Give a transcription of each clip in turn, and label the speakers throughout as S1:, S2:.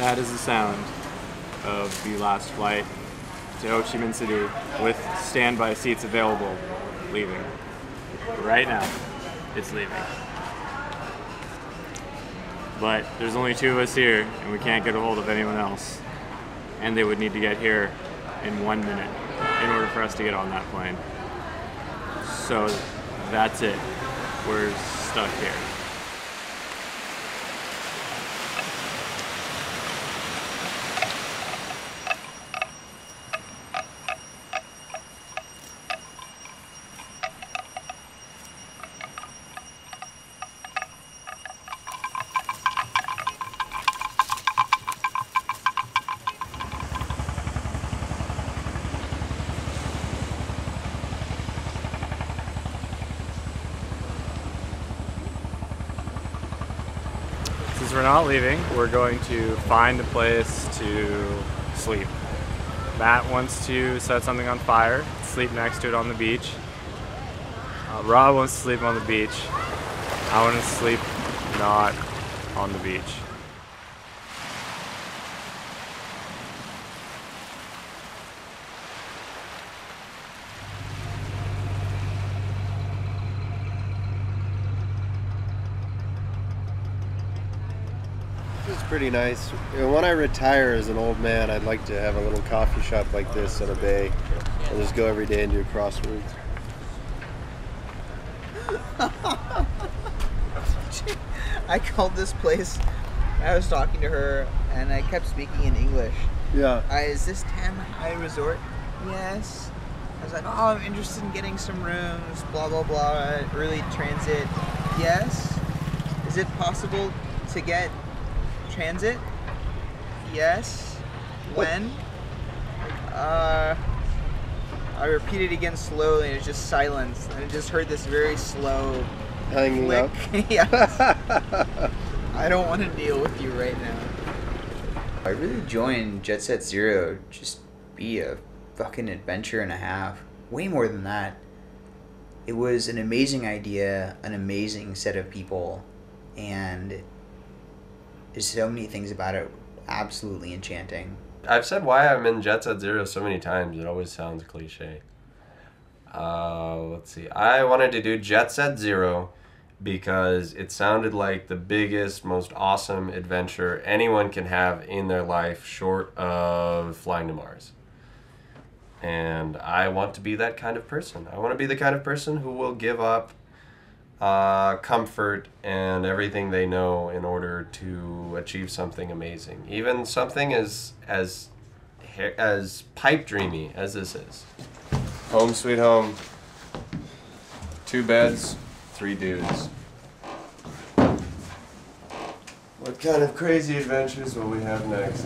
S1: That is the sound of the last flight to Ho Chi Minh City with standby seats available, leaving. Right now, it's leaving. But there's only 2 of us here, and we can't get a hold of anyone else. And they would need to get here in 1 minute in order for us to get on that plane. So that's it. We're stuck here. Since we're not leaving, we're going to find a place to sleep. Matt wants to set something on fire, sleep next to it on the beach. Rob wants to sleep on the beach. I want to sleep not on the beach.
S2: It's pretty nice. You know, when I retire as an old man, I'd like to have a little coffee shop like this on a bay. I'll just go every day and do crosswords.
S3: I called this place. I was talking to her, and I kept speaking in English.
S2: Yeah.
S3: Is this Tan Hai Resort? Yes. I was like, oh, I'm interested in getting some rooms, blah, blah, blah, early transit. Yes. Is it possible to get transit? Yes. When? I repeated again slowly, and it was just silence. And I just heard this very slow
S2: Hanging
S3: click.
S2: up.
S3: Yes. I don't want to deal with you right now. I really joined JetSetZero just be a fucking adventure and a half. Way more than that. It was an amazing idea, an amazing set of people, and there's so many things about it absolutely enchanting.
S4: I've said why I'm in JetSetZero so many times, it always sounds cliche. Let's see. I wanted to do JetSetZero because it sounded like the biggest, most awesome adventure anyone can have in their life short of flying to Mars. And I want to be that kind of person. I want to be the kind of person who will give up comfort and everything they know in order to achieve something amazing. Even something as pipe dreamy as this is. Home sweet home. 2 beds, 3 dudes. What kind of crazy adventures will we have next?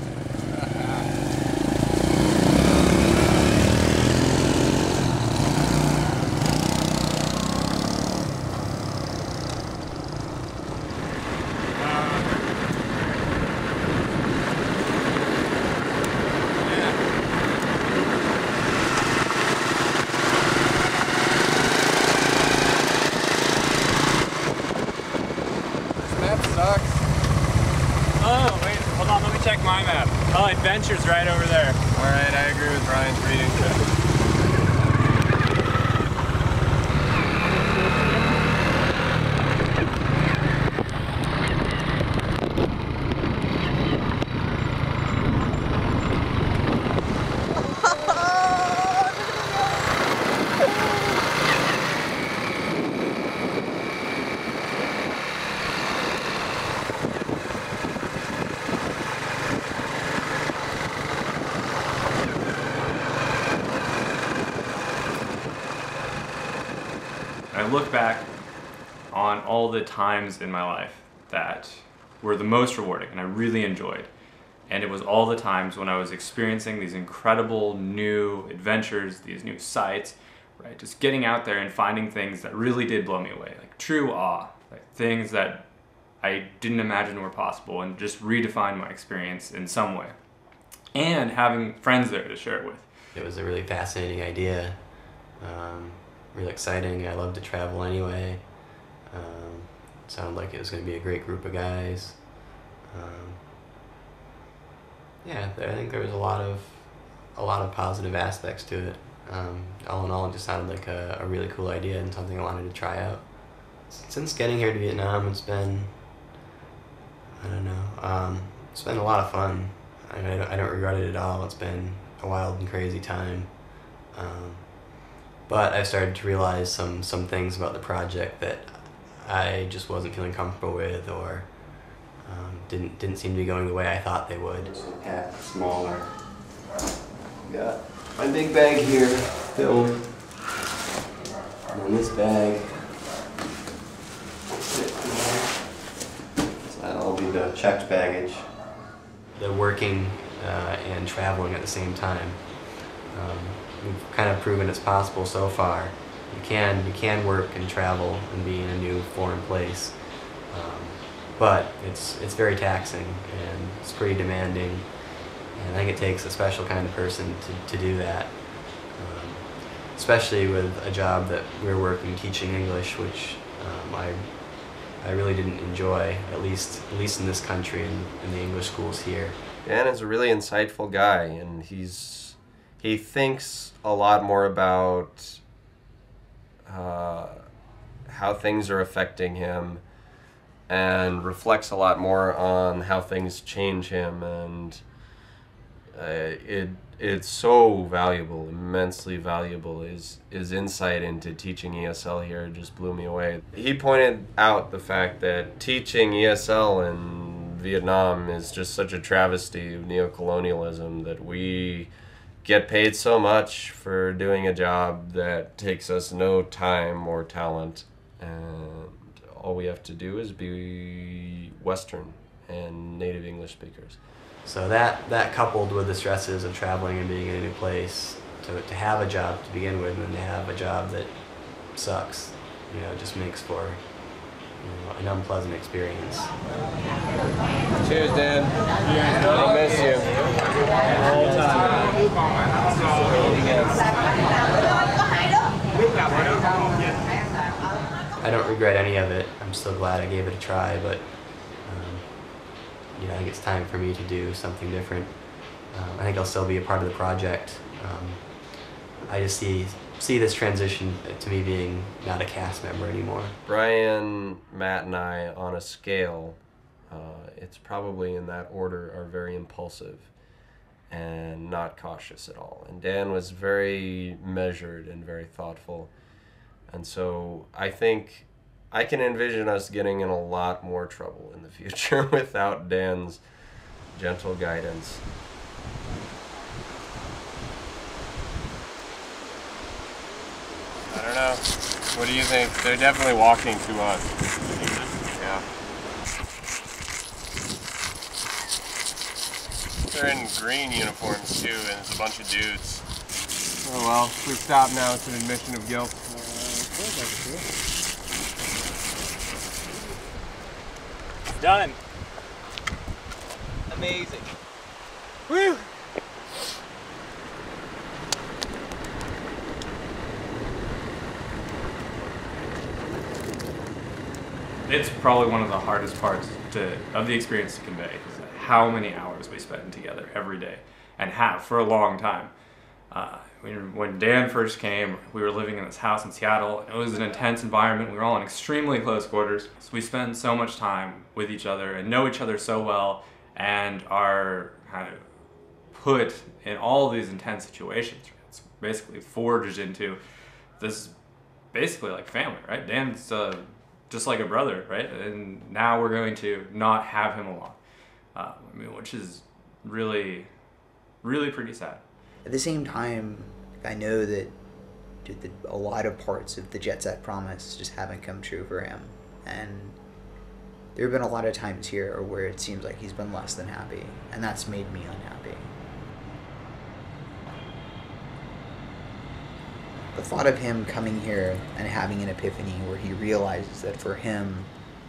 S1: Oh, wait, hold on, let me check my map. Oh, adventure's right over there.
S4: Alright, I agree with Ryan's reading.
S1: I look back on all the times in my life that were the most rewarding and I really enjoyed. And it was all the times when I was experiencing these incredible new adventures, these new sights, right? Just getting out there and finding things that really did blow me away, like true awe, like things that I didn't imagine were possible and just redefined my experience in some way. And having friends there to share it with.
S5: It was a really fascinating idea. Really exciting. I love to travel anyway. Sounded like it was going to be a great group of guys. Yeah, I think there was a lot of positive aspects to it. All in all, it just sounded like a really cool idea and something I wanted to try out. Since getting here to Vietnam, it's been, I don't know, it's been a lot of fun. I don't regret it at all. It's been a wild and crazy time. But I've started to realize some things about the project that I just wasn't feeling comfortable with, or didn't seem to be going the way I thought they would. Packed smaller. Got my big bag here filled, and then this bag. So that'll all be the checked baggage. The working and traveling at the same time. We've kind of proven it's possible so far. You can work and travel and be in a new foreign place, but it's very taxing and it's pretty demanding. And I think it takes a special kind of person to do that, especially with a job that we're working teaching English, which I really didn't enjoy, at least in this country and in the English schools here.
S4: Dan is a really insightful guy, and he thinks a lot more about how things are affecting him, and reflects a lot more on how things change him, and it's so valuable, immensely valuable. His insight into teaching ESL here just blew me away. He pointed out the fact that teaching ESL in Vietnam is just such a travesty of neocolonialism, that we get paid so much for doing a job that takes us no time or talent, and all we have to do is be Western and native English speakers.
S5: So that coupled with the stresses of traveling and being in a new place, to have a job to begin with, and then to have a job that sucks, just makes for an unpleasant experience.
S2: Cheers, Dan. I miss you. All the time.
S5: I don't regret any of it. I'm still glad I gave it a try, but I think it's time for me to do something different. I think I'll still be a part of the project. I just see this transition to me being not a cast member anymore.
S4: Brian, Matt, and I, on a scale, it's probably in that order, are very impulsive and not cautious at all. And Dan was very measured and very thoughtful. And so I think I can envision us getting in a lot more trouble in the future without Dan's gentle guidance.
S6: I don't know. What do you think? They're definitely walking to us. Yeah. They're in green uniforms too, and it's a bunch of dudes. Oh well, if we stop now, it's an admission of guilt.
S7: Done. Amazing. Woo!
S1: It's probably one of the hardest parts of the experience to convey, is how many hours we spend together every day, and have for a long time. When Dan first came, we were living in this house in Seattle, and it was an intense environment. We were all in extremely close quarters. So we spend so much time with each other and know each other so well, and are kind of put in all these intense situations. It's basically forged into this basically like family, right? Dan's just like a brother, right? And now we're going to not have him along, which is really, really pretty sad.
S3: At the same time, I know that a lot of parts of the Jet Set promise just haven't come true for him. And there have been a lot of times here where it seems like he's been less than happy, and that's made me unhappy. The thought of him coming here and having an epiphany where he realizes that for him,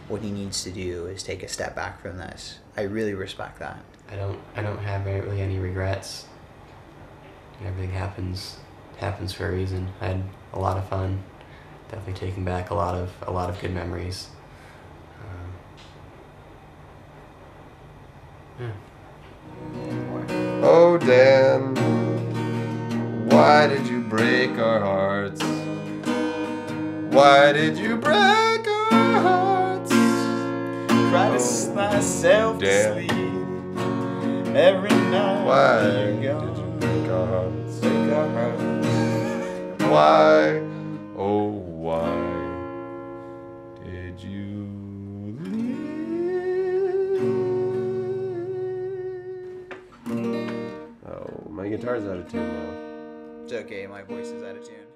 S3: what he needs to do is take a step back from this, I really respect that.
S5: I don't have really any regrets. Everything happens for a reason. I had a lot of fun. Definitely taking back a lot of good memories. Yeah.
S4: Oh Dan, why did you break our hearts? Why did you break our hearts?
S3: Try to myself to
S4: Dan,
S3: sleep every night.
S4: why
S3: you're
S4: did
S3: gone.
S4: you break our hearts?
S3: Break our hearts.
S4: Why, oh why did you leave? Oh, my guitar's out of tune now.
S3: It's okay, my voice is out of tune.